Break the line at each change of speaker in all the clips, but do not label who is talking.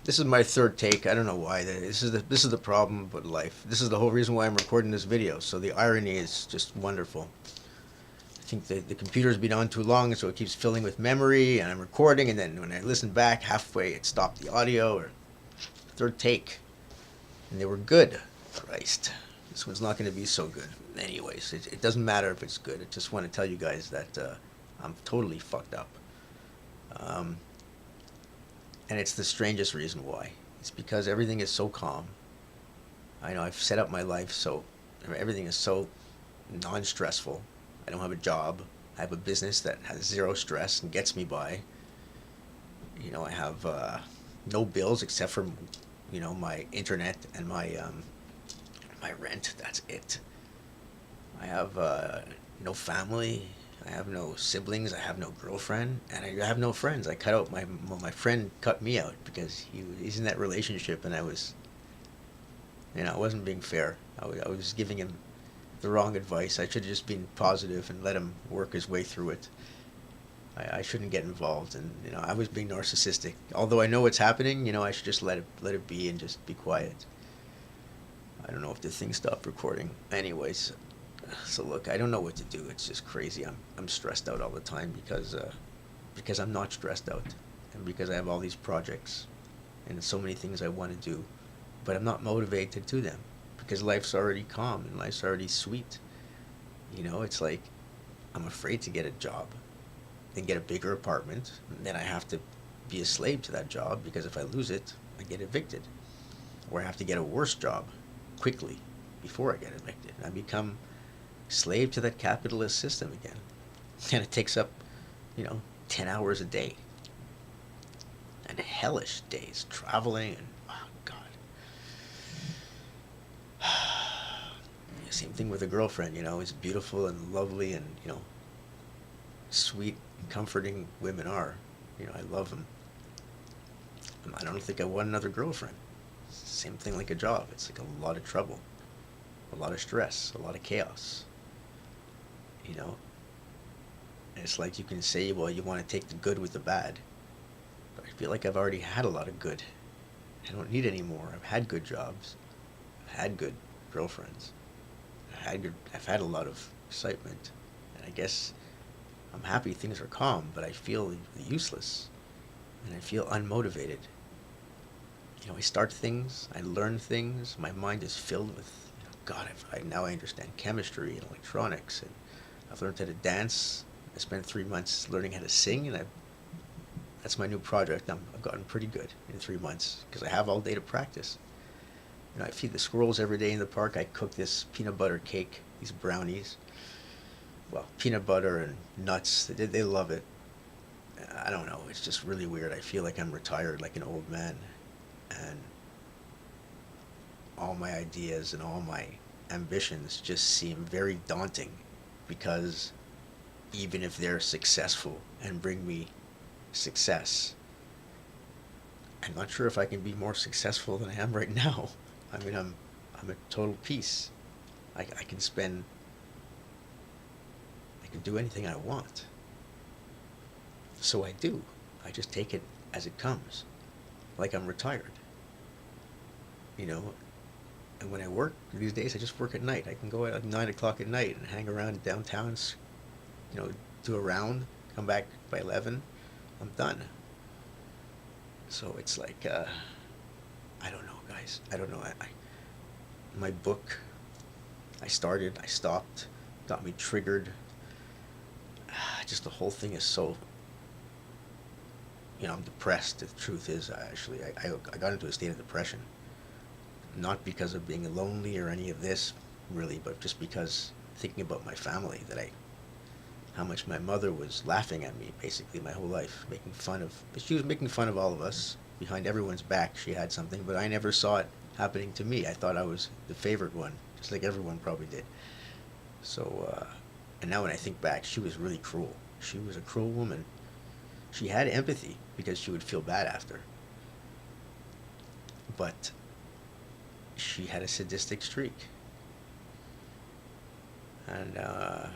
This is my third take. I don't know why. This is the problem with life. This is the whole reason why I'm recording this video. So the irony is just wonderful. I think the computer's been on too long, so it keeps filling with memory, and I'm recording, and then when I listen back halfway, it stopped the audio. Or third take, and they were good. Christ, this one's not going to be so good. Anyways, it doesn't matter if it's good. I just want to tell you guys that I'm totally fucked up. Um, and it's the strangest reason why. It's because everything is so calm. I know I've set up my life so everything is so non-stressful. I don't have a job. I have a business that has zero stress and gets me by. I have no bills except for my internet and my rent. That's it. I have no family. I have no siblings. I have no girlfriend, and I have no friends. I cut out my friend cut me out because he's in that relationship, and I wasn't being fair. I was giving him the wrong advice. I should have just been positive and let him work his way through it. I shouldn't get involved, and I was being narcissistic. Although I know what's happening, I should just let it be and just be quiet. I don't know if the thing stopped recording. Anyways, so look, I don't know what to do. It's just crazy. I'm stressed out all the time because I'm not stressed out, and because I have all these projects and so many things I want to do, but I'm not motivated to them because life's already calm and life's already sweet. It's like I'm afraid to get a job, then get a bigger apartment, and then I have to be a slave to that job because if I lose it, I get evicted, or I have to get a worse job quickly before I get evicted. I become slave to that capitalist system again, and it takes up, 10 hours a day, and hellish days traveling and oh God. Same thing with a girlfriend, as beautiful and lovely and, sweet and comforting women are. I love them. I don't think I want another girlfriend. Same thing like a job. It's like a lot of trouble, a lot of stress, a lot of chaos. And it's like you can say, well, you want to take the good with the bad. But I feel like I've already had a lot of good. I don't need any more. I've had good jobs. I've had good girlfriends. I've had a lot of excitement. And I guess I'm happy things are calm, but I feel useless. And I feel unmotivated. I start things, I learn things, my mind is filled with, God, now I understand chemistry and electronics, and I've learned how to dance. I spent 3 months learning how to sing, and that's my new project. I've gotten pretty good in 3 months because I have all day to practice. I feed the squirrels every day in the park. I cook this peanut butter cake, these brownies. Well, peanut butter and nuts, they love it. I don't know, it's just really weird. I feel like I'm retired, like an old man. And all my ideas and all my ambitions just seem very daunting because even if they're successful and bring me success, I'm not sure if I can be more successful than I am right now. I mean, I'm a total piece. I can do anything I want. So I do. I just take it as it comes, like I'm retired. And when I work these days, I just work at night. I can go out at 9 o'clock at night and hang around downtown, do a round, come back by 11. I'm done. So it's like, I don't know, guys. I don't know. My book, I started, I stopped, got me triggered. Just the whole thing is so, I'm depressed. The truth is, I got into a state of depression. Not because of being lonely or any of this, really, but just because thinking about my family, how much my mother was laughing at me basically my whole life, she was making fun of all of us. Behind everyone's back, she had something, but I never saw it happening to me. I thought I was the favorite one, just like everyone probably did. So, and now when I think back, she was really cruel. She was a cruel woman. She had empathy because she would feel bad after. But she had a sadistic streak. And I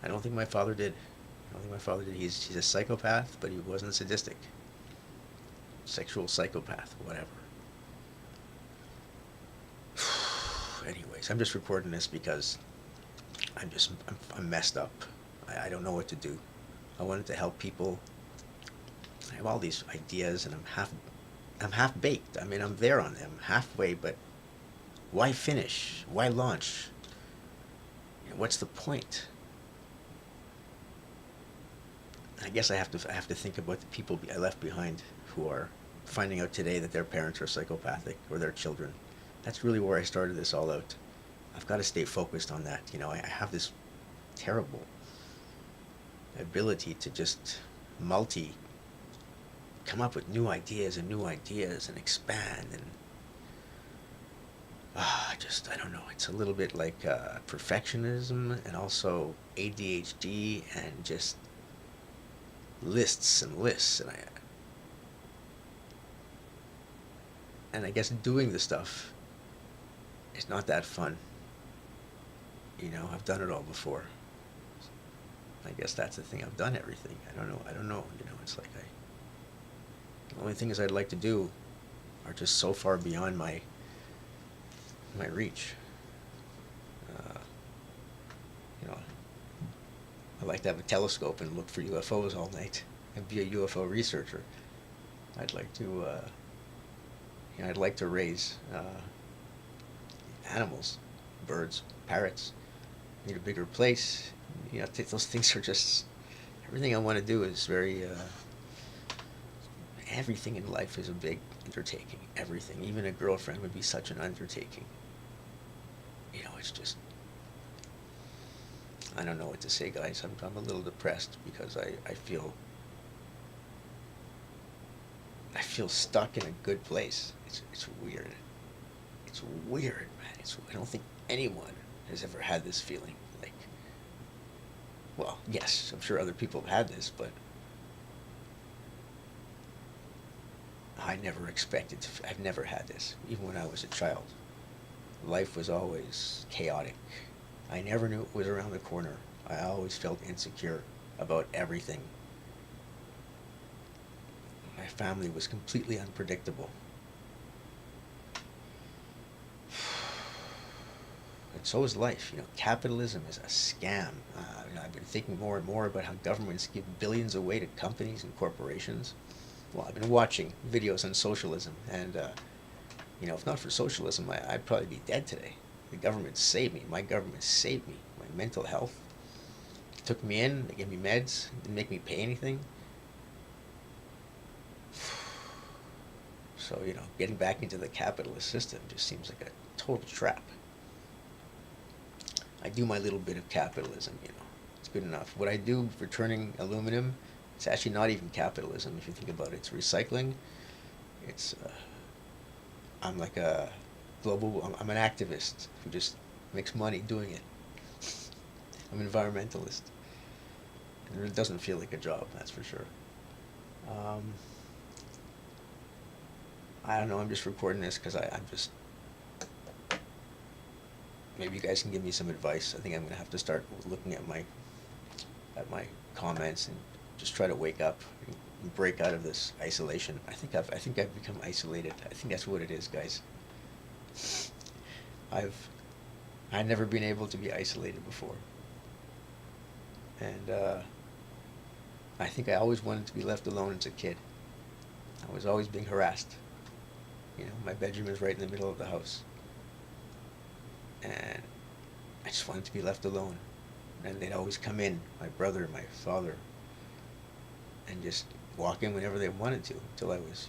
don't think my father did. I don't think my father did. He's a psychopath, but he wasn't sadistic. sexual psychopath, whatever. Anyways, I'm just recording this because I'm messed up. I don't know what to do. I wanted to help people. I have all these ideas, and I'm half baked. I mean, I'm there on them halfway, but why finish? Why launch? What's the point? I guess I have to think about the people I left behind who are finding out today that their parents are psychopathic or their children. That's really where I started this all out. I've got to stay focused on that. I have this terrible ability to just come up with new ideas and expand and I don't know. It's a little bit like perfectionism and also ADHD and just lists and lists and I guess doing the stuff is not that fun. I've done it all before. I guess that's the thing. I've done everything. I don't know. It's like the only things I'd like to do are just so far beyond my reach. Uh, I like to have a telescope and look for UFOs all night and be a UFO researcher. I'd like to, I'd like to raise animals, birds, parrots. Need a bigger place. Those things are just everything I want to do is very. Everything in life is a big undertaking. Everything, even a girlfriend, would be such an undertaking. It's just. I don't know what to say, guys. I'm a little depressed because I feel stuck in a good place. It's weird. It's weird, man. I don't think anyone has ever had this feeling. Well, yes, I'm sure other people have had this, but I never expected to. I've never had this, even when I was a child. Life was always chaotic. I never knew it was around the corner. I always felt insecure about everything. My family was completely unpredictable. And so is life. Capitalism is a scam. I've been thinking more and more about how governments give billions away to companies and corporations. Well, I've been watching videos on socialism, and if not for socialism, I'd probably be dead today. The government saved me. My government saved me. My mental health. They took me in. They gave me meds. Didn't make me pay anything. So getting back into the capitalist system just seems like a total trap. I do my little bit of capitalism, It's good enough. What I do for turning aluminum, it's actually not even capitalism if you think about it. It's recycling. It's, I'm like a I'm an activist who just makes money doing it. I'm an environmentalist. And it doesn't feel like a job, that's for sure. I don't know, I'm just recording this because I'm just... Maybe you guys can give me some advice. I think I'm going to have to start looking at my comments and just try to wake up and break out of this isolation. I think I've become isolated. I think that's what it is, guys. I've never been able to be isolated before. And I think I always wanted to be left alone as a kid. I was always being harassed. My bedroom is right in the middle of the house. And I just wanted to be left alone. And they'd always come in, my brother, my father, and just walk in whenever they wanted to, until I was,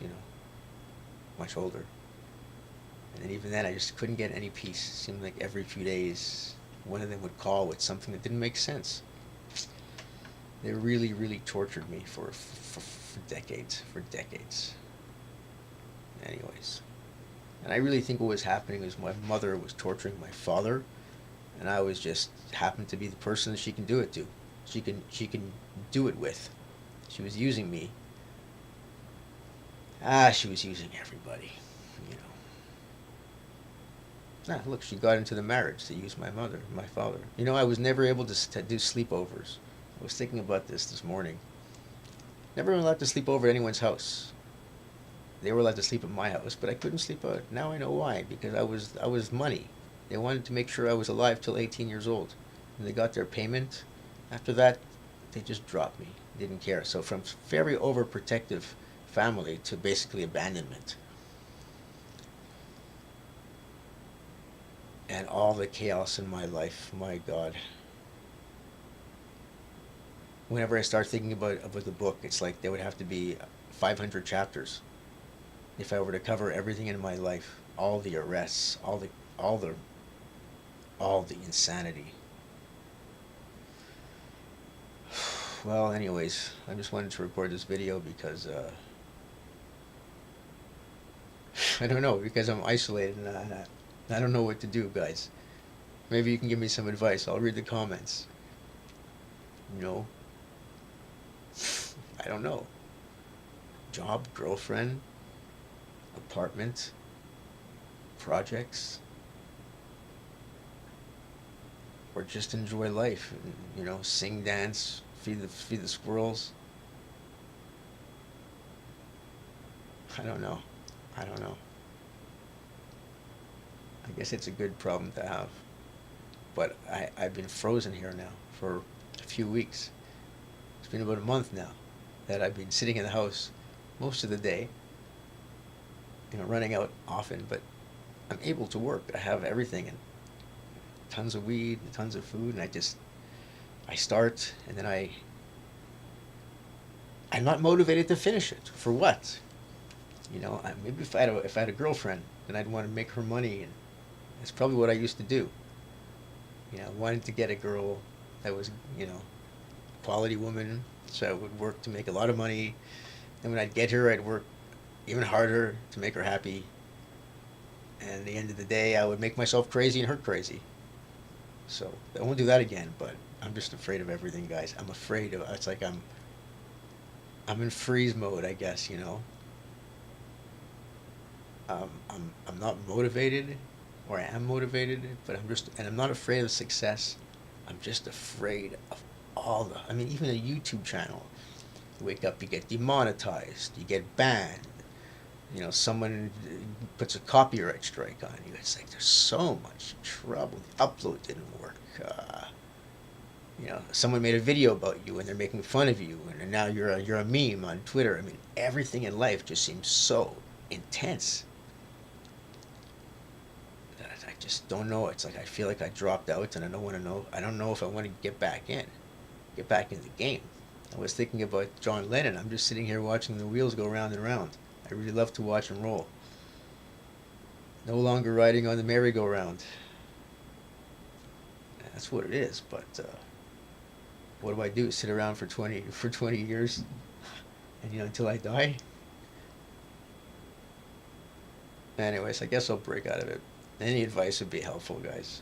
much older. And then even then, I just couldn't get any peace. It seemed like every few days, one of them would call with something that didn't make sense. They really, really tortured me for decades, Anyways. And I really think what was happening was my mother was torturing my father, and I was just happened to be the person that she can do it to. She can do it with. She was using me. She was using everybody, look, she got into the marriage to use my father. I was never able to do sleepovers. I was thinking about this morning. Never allowed to sleep over at anyone's house. they were allowed to sleep at my house, but I couldn't sleep out. Now I know why, because I was money. They wanted to make sure I was alive till 18 years old. When they got their payment, after that, they just dropped me. Didn't care. So from very overprotective family to basically abandonment. And all the chaos in my life, my God. Whenever I start thinking about the book, it's like there would have to be 500 chapters if I were to cover everything in my life, all the arrests, all the all the insanity. Well, anyways, I just wanted to record this video because I don't know, because I'm isolated and I don't know what to do, guys. Maybe you can give me some advice. I'll read the comments. You know, I don't know. Job, girlfriend, apartment, projects, or just enjoy life. And, sing, dance, feed the squirrels. I don't know. I don't know. I guess it's a good problem to have. But I've been frozen here now for a few weeks. It's been about a month now that I've been sitting in the house most of the day, running out often, but I'm able to work. I have everything, and tons of weed, and tons of food, and I start, and then I'm not motivated to finish it. For what? Maybe if I had a girlfriend, then I'd want to make her money, and that's probably what I used to do. I wanted to get a girl that was, a quality woman, so I would work to make a lot of money. And when I'd get her, I'd work even harder to make her happy. And at the end of the day, I would make myself crazy and her crazy. So I won't do that again. But I'm just afraid of everything, guys. I'm afraid of. It's like I'm in freeze mode, I guess. I'm not motivated, or I am motivated, but I'm not afraid of success. I'm just afraid of even a YouTube channel. You wake up, you get demonetized, you get banned. Someone puts a copyright strike on you. It's like there's so much trouble. The upload didn't work. Someone made a video about you and they're making fun of you, and now you're a meme on Twitter. Everything in life just seems so intense. I just don't know. It's like I feel like I dropped out, and I don't want to know. I don't know if I want to get back in the game. I was thinking about John Lennon. I'm just sitting here watching the wheels go round and round. I really love to watch him roll. No longer riding on the merry-go-round. That's what it is. But what do I do? Sit around for 20 years, and until I die? Anyways, I guess I'll break out of it. Any advice would be helpful, guys.